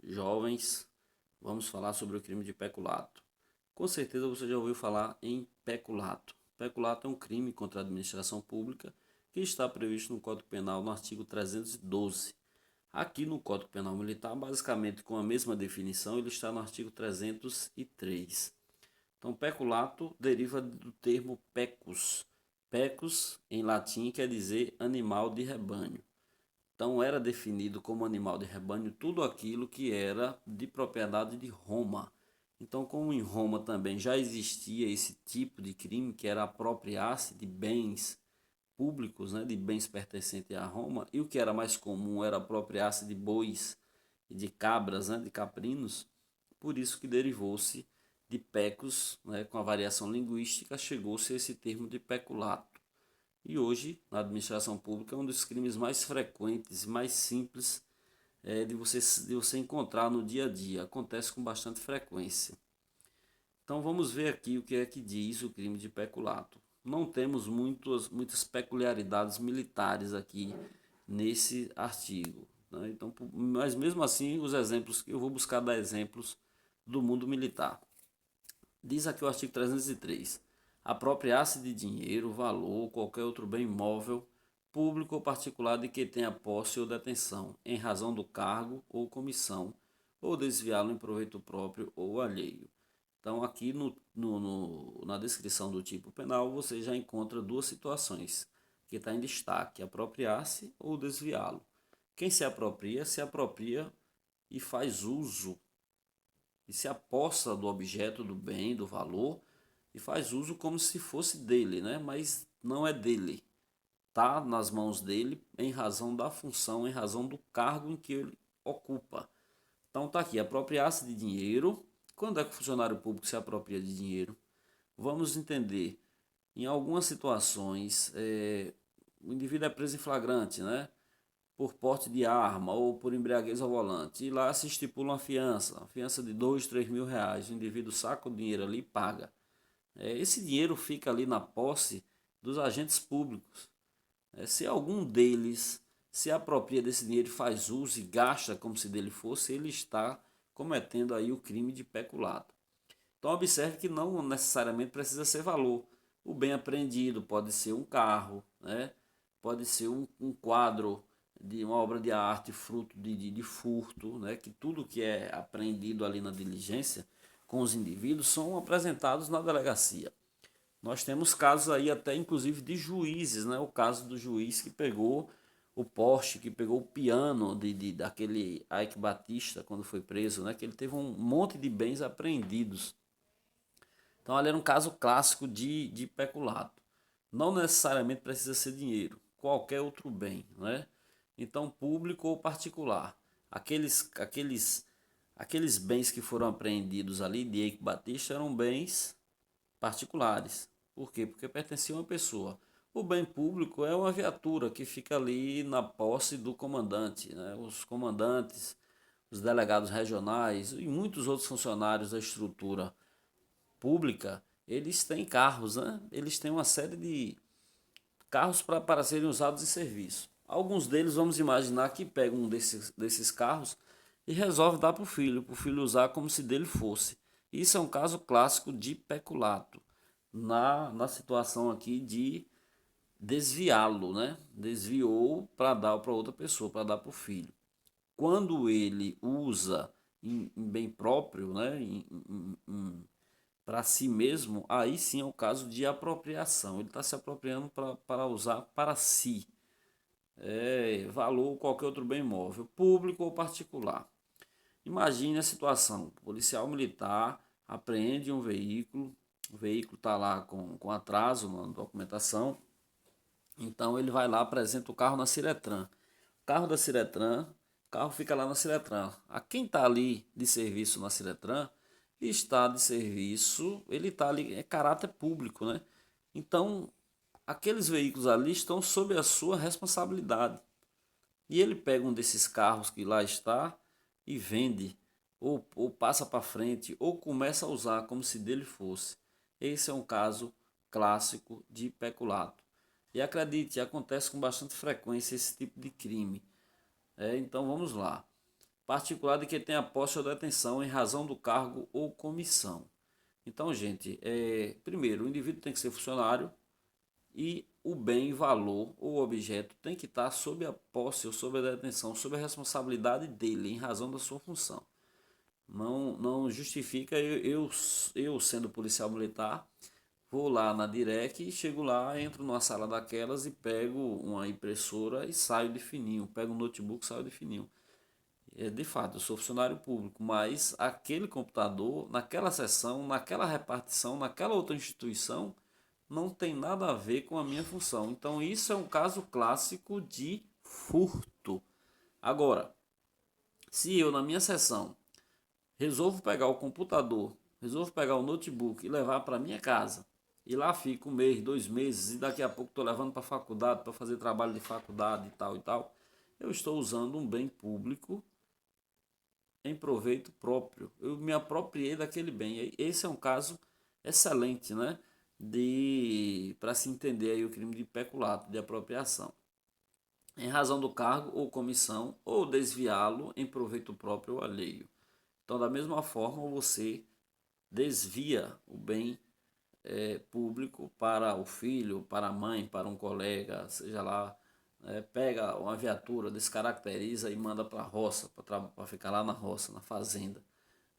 Jovens, vamos falar sobre o crime de peculato. Com certeza você já ouviu falar em peculato. Peculato é um crime contra a administração pública que está previsto no Código Penal no artigo 312. Aqui no Código Penal Militar, basicamente com a mesma definição, ele está no artigo 303. Então, peculato deriva do termo pecus. Pecus, em latim, quer dizer animal de rebanho. Então era definido como animal de rebanho tudo aquilo que era de propriedade de Roma. Então, como em Roma também já existia esse tipo de crime, que era apropriar-se de bens públicos, né, de bens pertencentes a Roma, e o que era mais comum era apropriar-se de bois e de cabras, né, de caprinos, por isso que derivou-se de pecus, né, com a variação linguística, chegou-se a esse termo de peculato. E hoje, na administração pública, é um dos crimes mais frequentes e mais simples de você encontrar no dia a dia. Acontece com bastante frequência. Então vamos ver aqui o que é que diz o crime de peculato. Não temos muitas peculiaridades militares aqui nesse artigo, né? Então, mas mesmo assim, os exemplos, eu vou buscar dar exemplos do mundo militar. Diz aqui o artigo 303: apropriar-se de dinheiro, valor ou qualquer outro bem imóvel, público ou particular de que tenha posse ou detenção, em razão do cargo ou comissão, ou desviá-lo em proveito próprio ou alheio. Então, aqui na descrição do tipo penal, você já encontra duas situações que está em destaque: apropriar-se ou desviá-lo. Quem se apropria e faz uso e se apossa do objeto, do bem, do valor e faz uso como se fosse dele, né? Mas não é dele. Está nas mãos dele em razão da função, em razão do cargo em que ele ocupa. Então tá aqui, apropriar-se de dinheiro. Quando é que o funcionário público se apropria de dinheiro? Vamos entender. Em algumas situações, o indivíduo é preso em flagrante, né? Por porte de arma ou por embriaguez ao volante. E lá se estipula uma fiança de 2, 3 mil reais. O indivíduo saca o dinheiro ali e paga. Esse dinheiro fica ali na posse dos agentes públicos. Se algum deles se apropria desse dinheiro e faz uso e gasta como se dele fosse, ele está cometendo aí o crime de peculato. Então observe que não necessariamente precisa ser valor. O bem apreendido pode ser um carro, né? Pode ser um quadro de uma obra de arte fruto de furto, né? Que tudo que é apreendido ali na diligência com os indivíduos são apresentados na delegacia. Nós temos casos aí até inclusive de juízes, né? O caso do juiz que pegou o Porsche, que pegou o piano daquele Ike Batista quando foi preso, né? Que ele teve um monte de bens apreendidos. Então ali era um caso clássico de peculato. Não necessariamente precisa ser dinheiro, qualquer outro bem, né? Então público ou particular. Aqueles bens que foram apreendidos ali de Eike Batista eram bens particulares. Por quê? Porque pertenciam a uma pessoa. O bem público é uma viatura que fica ali na posse do comandante, né? Os comandantes, os delegados regionais e muitos outros funcionários da estrutura pública, eles têm carros, né? Eles têm uma série de carros para serem usados em serviço. Alguns deles, vamos imaginar que pegam um desses carros e resolve dar para o filho usar como se dele fosse. Isso é um caso clássico de peculato, na situação aqui de desviá-lo, né? Desviou para dar para outra pessoa, para dar para o filho. Quando ele usa em bem próprio, né? Para si mesmo, aí sim é o caso de apropriação. Ele está se apropriando para usar para si. Valor ou qualquer outro bem imóvel, público ou particular. Imagine a situação: o policial militar apreende um veículo, o veículo está lá com atraso na documentação, então ele vai lá, apresenta o carro na Ciretran. O carro da Ciretran, o carro fica lá na Ciretran. A quem está ali de serviço na Ciretran, está de serviço, ele está ali, é caráter público, né? Então, aqueles veículos ali estão sob a sua responsabilidade. E ele pega um desses carros que lá está e vende, ou passa para frente, ou começa a usar como se dele fosse. Esse é um caso clássico de peculato. E acredite, acontece com bastante frequência esse tipo de crime. Então vamos lá. particular de que tenha posse ou detenção em razão do cargo ou comissão. Então, gente, primeiro, o indivíduo tem que ser funcionário e o bem, valor ou objeto tem que estar sob a posse ou sob a detenção, sob a responsabilidade dele, em razão da sua função. Não justifica eu sendo policial militar, vou lá na Direc, chego lá, entro numa sala daquelas e pego uma impressora e saio de fininho, pego um notebook e saio de fininho. De fato, eu sou funcionário público, mas aquele computador, naquela sessão, naquela repartição, naquela outra instituição, não tem nada a ver com a minha função. Então, isso é um caso clássico de furto. Agora, se eu, na minha sessão, resolvo pegar o computador, resolvo pegar o notebook e levar para minha casa, e lá fico 1 mês, 2 meses, e daqui a pouco estou levando para a faculdade, para fazer trabalho de faculdade e tal, eu estou usando um bem público em proveito próprio. Eu me apropriei daquele bem. Esse é um caso excelente, né? Para se entender aí o crime de peculato, de apropriação. Em razão do cargo ou comissão, ou desviá-lo em proveito próprio ou alheio. Então, da mesma forma, você desvia o bem público para o filho, para a mãe, para um colega, seja lá, pega uma viatura, descaracteriza e manda para a roça, para ficar lá na roça, na fazenda,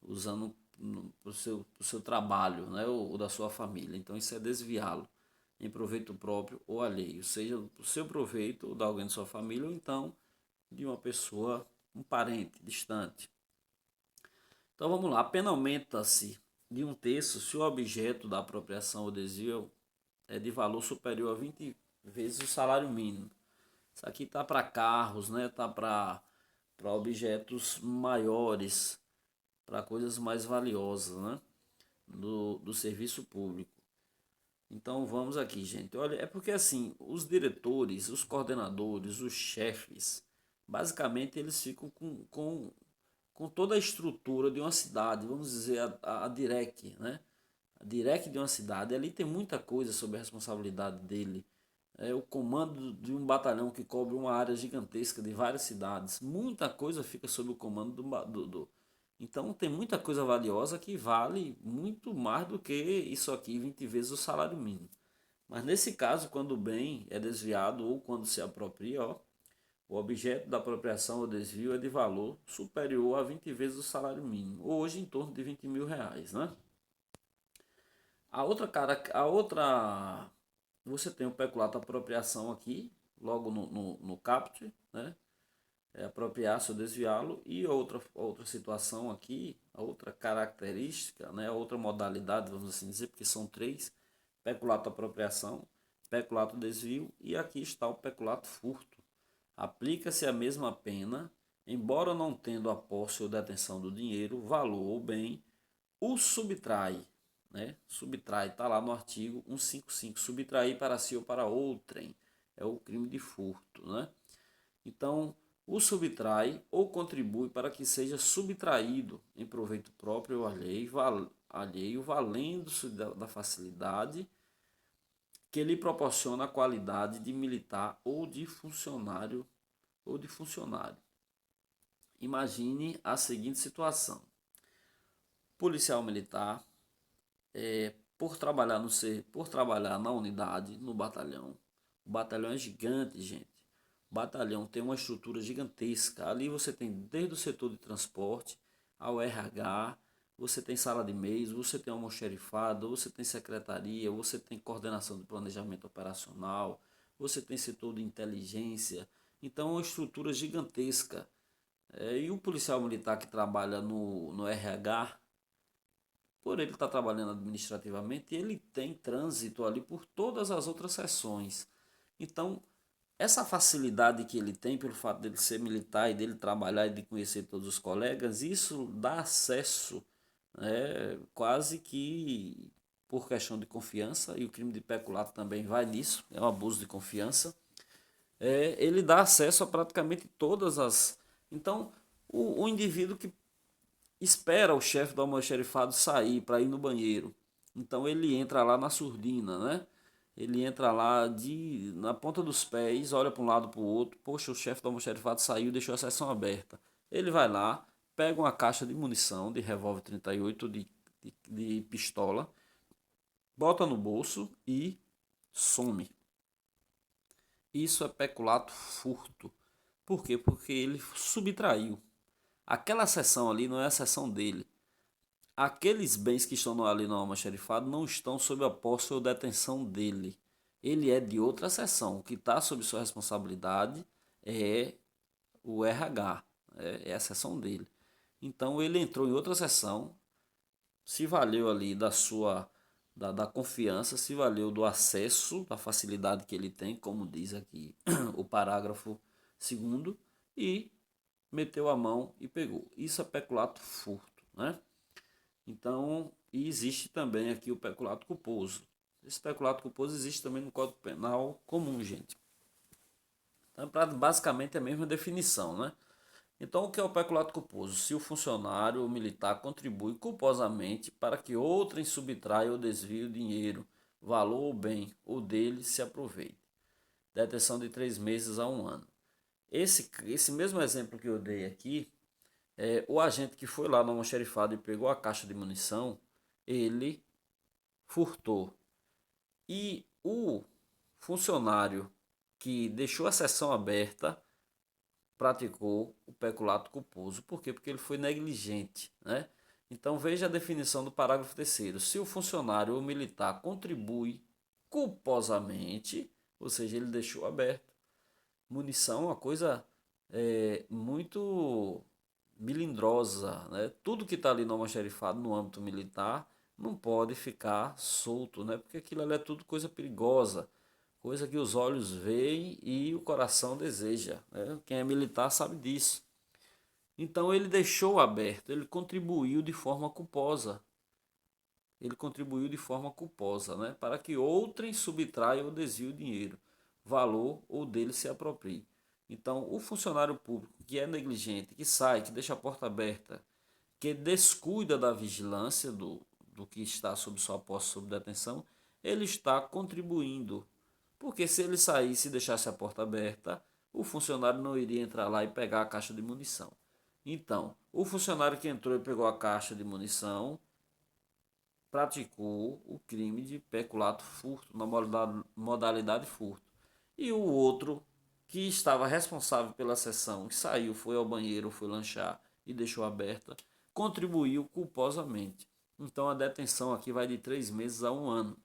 usando para o seu trabalho, né, ou da sua família. Então isso é desviá-lo em proveito próprio ou alheio, seja para o seu proveito ou de alguém de sua família, ou então de uma pessoa, um parente distante. Então vamos lá, a pena aumenta-se de 1/3 se o objeto da apropriação ou desvio é de valor superior a 20 vezes o salário mínimo. Isso aqui tá para carros, né? Tá para objetos maiores, para coisas mais valiosas, né? Do serviço público. Então vamos aqui, gente. Olha, é porque assim, os diretores, os coordenadores, os chefes, basicamente eles ficam com toda a estrutura de uma cidade, vamos dizer a DIREC, né? A DIREC de uma cidade, ali tem muita coisa sobre a responsabilidade dele. O comando de um batalhão que cobre uma área gigantesca de várias cidades. Muita coisa fica sob o comando Então tem muita coisa valiosa que vale muito mais do que isso aqui, 20 vezes o salário mínimo. Mas nesse caso, quando o bem é desviado ou quando se apropria, ó, o objeto da apropriação ou desvio é de valor superior a 20 vezes o salário mínimo, hoje em torno de 20 mil reais, né? Você tem o peculato apropriação aqui, logo no caput, né? Apropriar-se ou desviá-lo, e outra situação aqui, a outra característica, né? A outra modalidade, vamos assim dizer, porque são 3, peculato apropriação, peculato desvio, e aqui está o peculato furto. Aplica-se a mesma pena, embora não tendo a posse ou detenção do dinheiro, valor ou bem, o subtrai, né? Subtrai, está lá no artigo 155, subtrair para si ou para outrem, é o crime de furto, né? Então, o subtrai ou contribui para que seja subtraído em proveito próprio ou alheio, valendo-se da facilidade que lhe proporciona a qualidade de militar ou de funcionário Imagine a seguinte situação: policial militar, por trabalhar na unidade, no batalhão. O batalhão é gigante, gente. O batalhão tem uma estrutura gigantesca. Ali você tem desde o setor de transporte ao RH, você tem sala de meios, você tem almoxerifado, você tem secretaria, você tem coordenação de planejamento operacional, você tem setor de inteligência. Então é uma estrutura gigantesca. E o policial militar que trabalha no RH, por ele estar trabalhando administrativamente, ele tem trânsito ali por todas as outras seções. Então, essa facilidade que ele tem pelo fato dele ser militar e dele trabalhar e de conhecer todos os colegas, isso dá acesso, quase que por questão de confiança, e o crime de peculato também vai nisso, é um abuso de confiança. Ele dá acesso a praticamente todas as... Então, o indivíduo que espera o chefe do almoxerifado sair para ir no banheiro. Então ele entra lá na surdina, né? Ele entra lá na ponta dos pés, olha para um lado para o outro. Poxa, o chefe do almoxerifado saiu e deixou a sessão aberta. Ele vai lá, pega uma caixa de munição de revólver 38 de pistola, bota no bolso e some. Isso é peculato furto. Por quê? Porque ele subtraiu. Aquela seção ali não é a seção dele. Aqueles bens que estão ali no almoxarifado não estão sob a posse ou detenção dele. Ele é de outra seção. O que está sob sua responsabilidade é o RH, é a seção dele. Então ele entrou em outra seção, se valeu ali da confiança, se valeu do acesso, da facilidade que ele tem, como diz aqui o parágrafo segundo, e meteu a mão e pegou. Isso é peculato furto, né? Então, e existe também aqui o peculato culposo. Esse peculato culposo existe também no Código Penal comum, gente. Então, basicamente é a mesma definição, né? Então, o que é o peculato culposo? Se o funcionário ou militar contribui culposamente para que outrem subtraia ou desvie o dinheiro, valor ou bem, ou dele se aproveite. Detenção de 3 meses a 1 ano. Esse mesmo exemplo que eu dei aqui, o agente que foi lá no almoxarifado e pegou a caixa de munição, ele furtou. E o funcionário que deixou a sessão aberta praticou o peculato culposo. Por quê? Porque ele foi negligente, né? Então veja a definição do parágrafo 3º. Se o funcionário ou militar contribui culposamente, ou seja, ele deixou aberto, munição é uma coisa muito melindrosa, né? Tudo que está ali no almoxarifado no âmbito militar não pode ficar solto, né? Porque aquilo ali é tudo coisa perigosa, coisa que os olhos veem e o coração deseja, né? Quem é militar sabe disso. Então ele deixou aberto, ele contribuiu de forma culposa. Ele contribuiu de forma culposa, né? Para que outrem subtraia ou desvie o dinheiro, valor ou dele se aproprie. Então, o funcionário público que é negligente, que sai, que deixa a porta aberta, que descuida da vigilância do que está sob sua posse, sob detenção, ele está contribuindo. Porque se ele saísse e deixasse a porta aberta, o funcionário não iria entrar lá e pegar a caixa de munição. Então, o funcionário que entrou e pegou a caixa de munição praticou o crime de peculato furto, na modalidade furto. E o outro, que estava responsável pela sessão, que saiu, foi ao banheiro, foi lanchar e deixou aberta, contribuiu culposamente. Então a detenção aqui vai de 3 meses a 1 ano.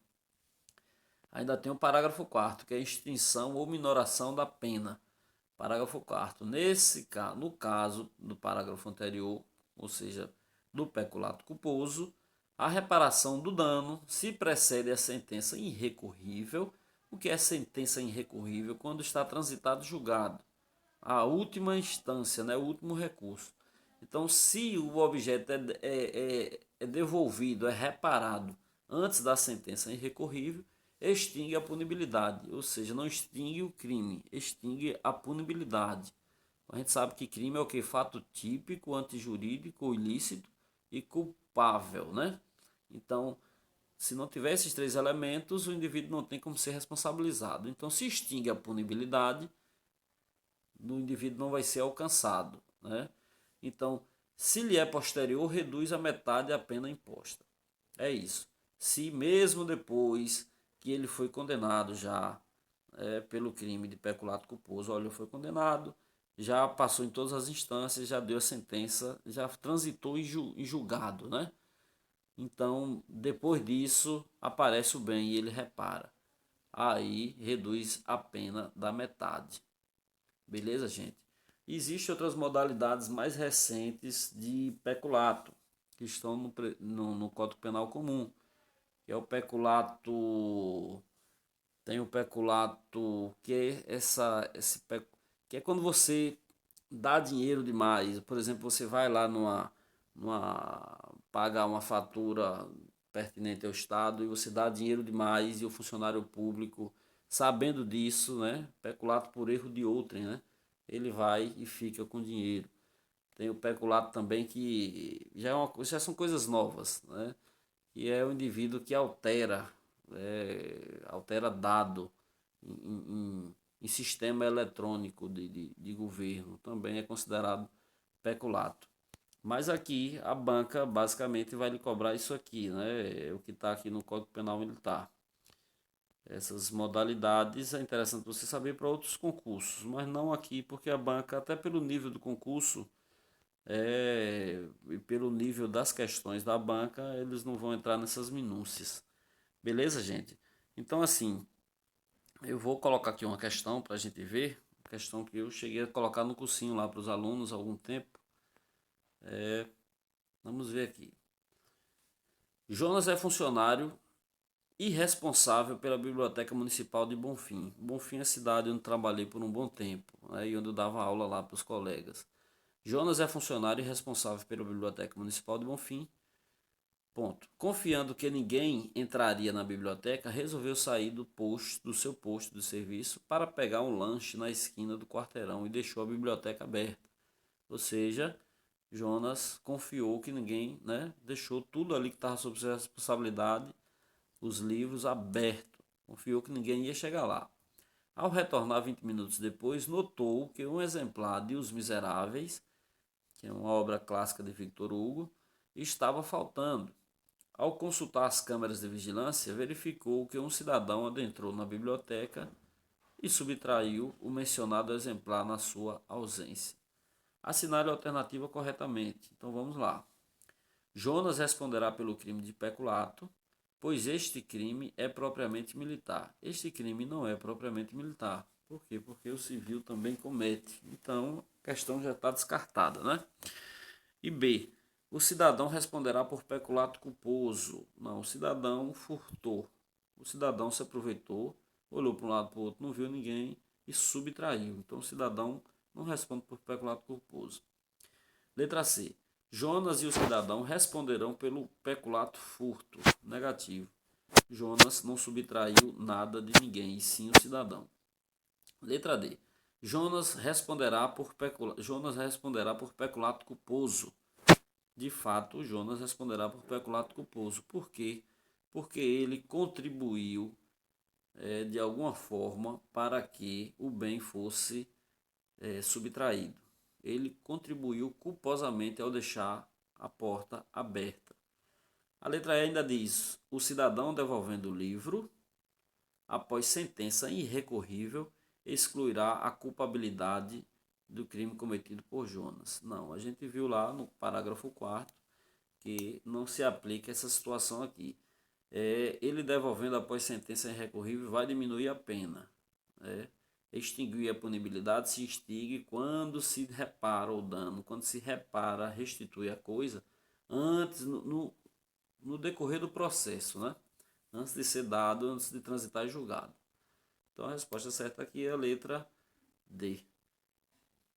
Ainda tem o parágrafo 4º, que é a extinção ou minoração da pena. Parágrafo 4º. No caso do parágrafo anterior, ou seja, do peculato culposo, a reparação do dano se precede a sentença irrecorrível. O que é sentença irrecorrível? Quando está transitado julgado. A última instância, né? O último recurso. Então, se o objeto é devolvido, é reparado antes da sentença irrecorrível, extingue a punibilidade, ou seja, não extingue o crime, extingue a punibilidade. A gente sabe que crime é o que? Fato típico, antijurídico, ilícito e culpável, né? Então, se não tiver esses 3 elementos, o indivíduo não tem como ser responsabilizado. Então, se extingue a punibilidade, o indivíduo não vai ser alcançado, né? Então, se lhe é posterior, reduz a metade a pena imposta. É isso. Se mesmo depois que ele foi condenado já pelo crime de peculato culposo, olha, foi condenado, já passou em todas as instâncias, já deu a sentença, já transitou em julgado, né? Então, depois disso, aparece o bem e ele repara. Aí reduz a pena da metade. Beleza, gente? Existem outras modalidades mais recentes de peculato, que estão no Código Penal comum, que é o peculato. Tem o peculato, que é que é quando você dá dinheiro demais. Por exemplo, você vai lá pagar uma fatura pertinente ao Estado e você dá dinheiro demais e o funcionário público, sabendo disso, né, peculato por erro de outrem, né, ele vai e fica com dinheiro. Tem o peculato também que já são coisas novas, né, que é o indivíduo que altera dado em sistema eletrônico de governo, também é considerado peculato. Mas aqui a banca basicamente vai lhe cobrar isso aqui, né? É o que está aqui no Código Penal Militar. Essas modalidades é interessante você saber para outros concursos, mas não aqui, porque a banca, até pelo nível do concurso, e pelo nível das questões da banca, eles não vão entrar nessas minúcias. Beleza, gente? Então, assim, eu vou colocar aqui uma questão para a gente ver, questão que eu cheguei a colocar no cursinho lá para os alunos há algum tempo. Vamos ver aqui. Jonas é funcionário e responsável pela Biblioteca Municipal de Bonfim. Bonfim é a cidade onde trabalhei por um bom tempo, né, e onde eu dava aula lá para os colegas. Jonas é funcionário e responsável pela Biblioteca Municipal de Bonfim. Ponto. Confiando que ninguém entraria na biblioteca, resolveu sair do seu posto de serviço para pegar um lanche na esquina do quarteirão e deixou a biblioteca aberta. Ou seja, Jonas confiou que ninguém, né, deixou tudo ali que estava sob sua responsabilidade, os livros abertos. Confiou que ninguém ia chegar lá. Ao retornar 20 minutos depois, notou que um exemplar de Os Miseráveis, que é uma obra clássica de Victor Hugo, estava faltando. Ao consultar as câmeras de vigilância, verificou que um cidadão adentrou na biblioteca e subtraiu o mencionado exemplar na sua ausência. Assinale a alternativa corretamente. Então vamos lá. Jonas responderá pelo crime de peculato, pois este crime é propriamente militar. Este crime não é propriamente militar. Por quê? Porque o civil também comete. Então, a questão já está descartada, né? E B. O cidadão responderá por peculato culposo. Não, o cidadão furtou. O cidadão se aproveitou, olhou para um lado para o outro, não viu ninguém e subtraiu. Então, o cidadão não responde por peculato culposo. Letra C. Jonas e o cidadão responderão pelo peculato furto. Negativo. Jonas não subtraiu nada de ninguém, e sim o cidadão. Letra D. Jonas responderá por peculato culposo. De fato, Jonas responderá por peculato culposo. Por quê? Porque ele contribuiu de alguma forma para que o bem fosse subtraído. Ele contribuiu culposamente ao deixar a porta aberta. A letra E ainda diz: o cidadão devolvendo o livro, após sentença irrecorrível, excluirá a culpabilidade do crime cometido por Jonas. Não, a gente viu lá no parágrafo 4º que não se aplica essa situação aqui. Ele devolvendo após sentença irrecorrível vai diminuir a pena. Extinguir a punibilidade se extingue quando se repara o dano, quando se repara, restitui a coisa antes, no decorrer do processo, né? Antes de ser dado, antes de transitar em julgado. Então a resposta certa aqui é a letra D.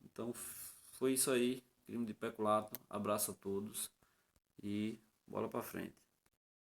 Então foi isso aí, crime de peculato. Abraço a todos e bola para frente.